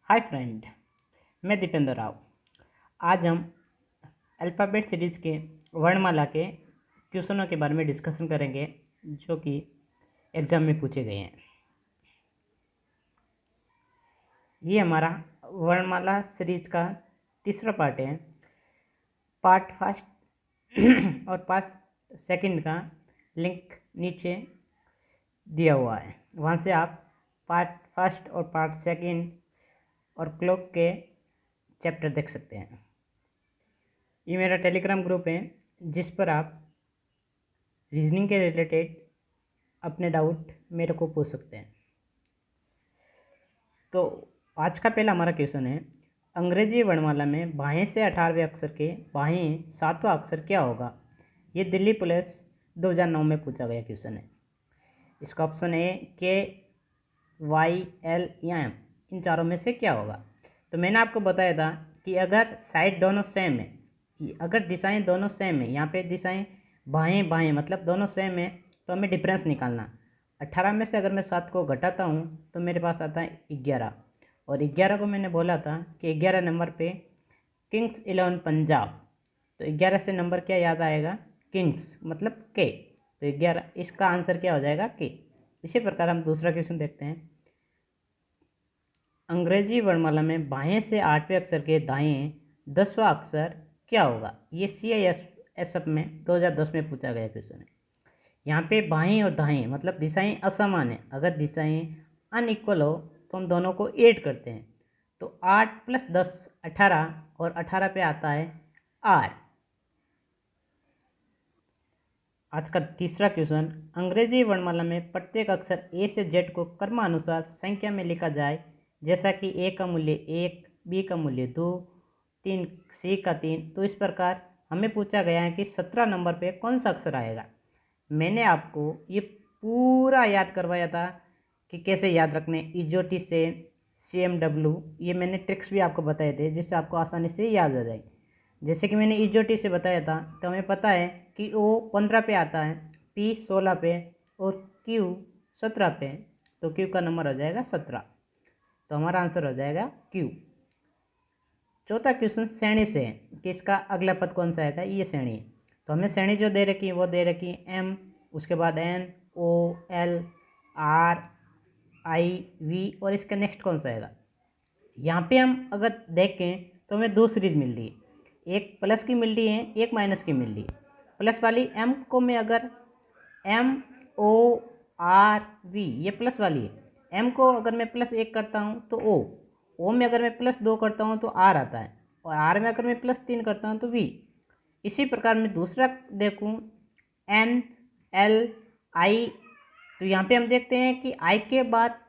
Hi friend, मैं दीपेंद्र राव। आज हम अल्फ़ाबेट सीरीज़ के वर्णमाला के क्वेश्चनों के बारे में डिस्कशन करेंगे जो कि एग्ज़ाम में पूछे गए हैं। ये हमारा वर्णमाला सीरीज़ का तीसरा पार्ट है। पार्ट फर्स्ट और पार्ट सेकंड का लिंक नीचे दिया हुआ है, वहाँ से आप पार्ट फर्स्ट और पार्ट सेकंड और क्लॉक के चैप्टर देख सकते हैं। ये मेरा टेलीग्राम ग्रुप है जिस पर आप रीजनिंग के रिलेटेड अपने डाउट मेरे को पूछ सकते हैं। तो आज का पहला हमारा क्वेश्चन है, अंग्रेजी वर्णमाला में बाएं से 18वें अक्षर के बाएं 7वां अक्षर क्या होगा। ये दिल्ली पुलिस 2009 में पूछा गया क्वेश्चन है। इसका ऑप्शन है के, वाई, एल या एम, इन चारों में से क्या होगा। तो मैंने आपको बताया था कि अगर साइड दोनों सेम है, अगर दिशाएं दोनों सेम है, यहाँ पे दिशाएं बाएं बाएं मतलब दोनों सेम है, तो हमें डिफरेंस निकालना। 18 में से अगर मैं 7 को घटाता हूँ तो मेरे पास आता है 11, और 11 को मैंने बोला था कि 11 नंबर पे किंग्स 11 पंजाब, तो 11 से नंबर क्या याद आएगा, किंग्स मतलब के, तो 11 इसका आंसर क्या हो जाएगा, के। इसी प्रकार हम दूसरा क्वेश्चन देखते हैं, अंग्रेजी वर्णमाला में बाएं से 8वें अक्षर के दाएं 10वां अक्षर क्या होगा। ये CISF में 2010 में पूछा गया क्वेश्चन है। यहाँ पे बाएं और दाएं मतलब दिशाएं असमान है। अगर दिशाएं अनइक्वल हो तो हम दोनों को ऐड करते हैं, तो 8 + 10 18, और 18 पे आता है R। आज का तीसरा क्वेश्चन, अंग्रेजी वर्णमाला में प्रत्येक अक्षर A से Z को क्रमानुसार संख्या में लिखा जाए, जैसा कि A का मूल्य 1, B का मूल्य 2, 3, C का 3। तो इस प्रकार हमें पूछा गया है कि 17 नंबर पे कौन सा अक्षर आएगा। मैंने आपको ये पूरा याद करवाया था कि कैसे याद रखने, इजोटी से CMW, ये मैंने ट्रिक्स भी आपको बताए थे जिससे आपको आसानी से याद आ जाए। जैसे कि मैंने इजोटी से बताया था, तो हमें पता है कि O 15 पे आता है, P 16 पे और Q 17 पे, तो Q का नंबर हो जाएगा 17, तो हमारा आंसर हो जाएगा Q। चौथा क्वेश्चन श्रेणी से है कि इसका अगला पद कौन सा आएगा, ये श्रेणी है। तो हमें श्रेणी जो दे रखी है वो दे रखी है M, उसके बाद N, O, L, R, I, V, और इसका नेक्स्ट कौन सा आएगा। यहाँ पे हम अगर देखें तो हमें दो सीरीज मिल रही है, एक प्लस की मिल रही है, एक माइनस की मिल रही है। प्लस वाली M को मैं अगर MORV, ये प्लस वाली है, M को अगर मैं +1 करता हूँ तो O में अगर मैं +2 करता हूँ तो R आता है, और R में अगर मैं +3 करता हूँ तो V। इसी प्रकार मैं दूसरा देखूँ NLI, तो यहाँ पे हम देखते हैं कि I के बाद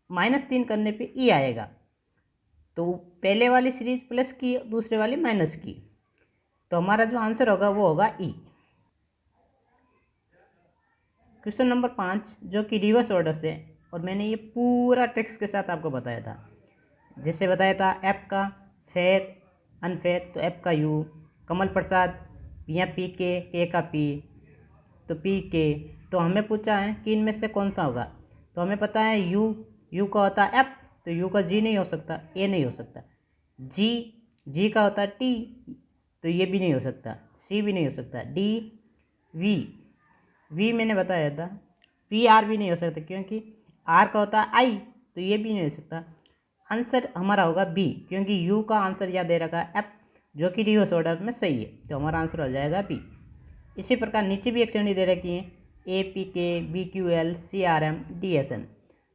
-3 करने पे E आएगा, तो पहले वाली सीरीज प्लस की, दूसरे वाली माइनस की, तो हमारा जो आंसर होगा वो होगा E। क्वेश्चन नंबर 5 जो कि रिवर्स ऑर्डर से, और मैंने ये पूरा टेक्स्ट के साथ आपको बताया था। जैसे बताया था एफ का फेयर अनफेयर, तो एफ का यू, कमल प्रसाद या के का पी, तो पी के। तो हमें पूछा है कि इनमें से कौन सा होगा, तो हमें पता है यू का होता है एफ, तो यू का जी नहीं हो सकता, ए नहीं हो सकता। जी का होता है टी, तो ये भी नहीं हो सकता, सी भी नहीं हो सकता। डी, वी मैंने बताया था, पी आर भी नहीं हो सकता क्योंकि आर का होता है आई, तो ये भी नहीं हो सकता। आंसर हमारा होगा बी, क्योंकि यू का आंसर यह दे रखा है एफ, जो कि रिवर्स ऑर्डर में सही है, तो हमारा आंसर हो जाएगा बी। इसी प्रकार नीचे भी एक श्रेणी दे रखी है APK, BQL, CRM, DSN।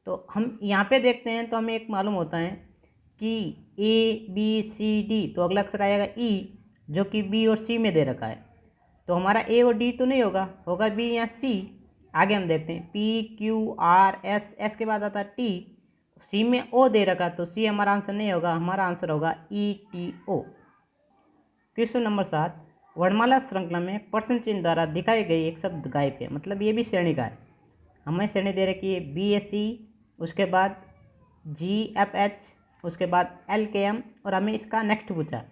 तो हम यहाँ पे देखते हैं तो हमें एक मालूम होता है कि ABCD, तो अगला अक्षर आएगा E, जो कि B और C में दे रखा है, तो हमारा A और D तो नहीं होगा, होगा B या C। आगे हम देखते हैं PQRS, S के बाद आता है T, C में O दे रखा, तो C हमारा आंसर नहीं होगा, हमारा आंसर होगा ETO। क्वेश्चन नंबर 7, वर्णमाला श्रृंखला में प्रश्न चिन्ह द्वारा दिखाए गए एक शब्द गायब है, मतलब ये भी श्रेणी का है। हमें श्रेणी दे रखी है BSC, उसके बाद GFH, उसके बाद LKM, और हमें इसका नेक्स्ट पूछा।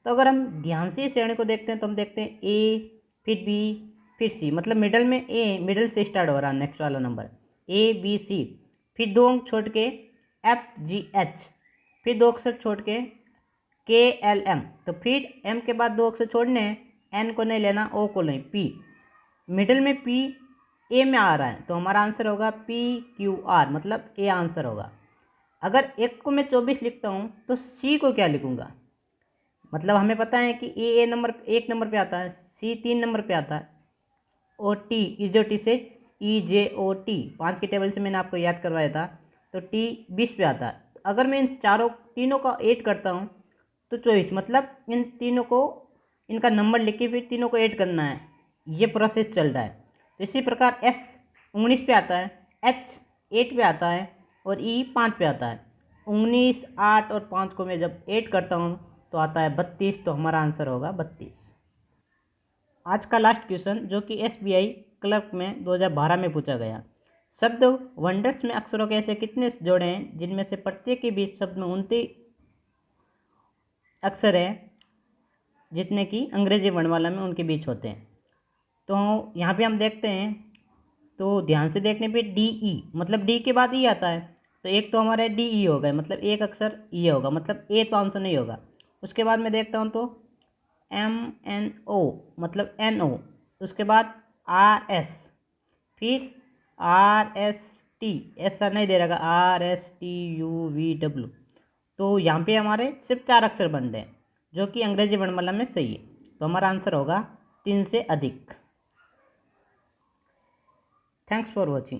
तो अगर हम ध्यान से इस श्रेणी को देखते हैं तो हम देखते हैं A, फिर B, फिर C, मतलब मिडल में A, मिडल से स्टार्ट हो रहा है नेक्स्ट वाला नंबर ABC, फिर 2 अंक छोड़ के FGH, फिर 2 अक्षर छोड़ के KLM, तो फिर M के बाद 2 अक्षर छोड़ने हैं, N को नहीं लेना, O को नहीं, P, मिडिल में P A में आ रहा है, तो हमारा आंसर होगा PQR, मतलब A आंसर होगा। अगर एक को मैं 24 लिखता हूँ तो C को क्या लिखूँगा, मतलब हमें पता है कि ए नंबर 1 नंबर पे आता है, C 3 नंबर पे आता है, और T EJOT से EJOT 5 की टेबल से मैंने आपको याद करवाया था, तो T 20 पे आता है। अगर मैं इन तीनों का ऐड करता हूँ तो 24, मतलब इन तीनों को, इनका नंबर लिख के फिर तीनों को ऐड करना है, ये प्रोसेस चल रहा है। तो इसी प्रकार S 19 पे आता है, H 8 पे आता है, और E 5 पे आता है। 19, 8 और 5 को मैं जब ऐड करता हूँ तो आता है 32, तो हमारा आंसर होगा 32। आज का लास्ट क्वेश्चन जो कि SBI क्लर्क में 2012 में पूछा गया। शब्द वंडर्स में अक्षरों के ऐसे कितने जोड़े हैं जिनमें से प्रत्येक के बीच शब्द में 29 अक्षर हैं जितने कि अंग्रेजी वर्णमाला में उनके बीच होते हैं। तो यहाँ पे हम देखते हैं, तो ध्यान से देखने पे DE, मतलब D के बाद E आता है, तो एक तो हमारा DE होगा, मतलब एक अक्षर E होगा, मतलब A तो आंसर नहीं होगा। उसके बाद मैं देखता हूँ तो MNO, मतलब NO, उसके बाद RS, फिर RST, ऐसा नहीं दे रहा, RSTUVW, तो यहाँ पे हमारे सिर्फ 4 अक्षर बन रहे हैं जो कि अंग्रेजी वर्णमाला में सही है, तो हमारा आंसर होगा 3 से अधिक। Thanks for watching.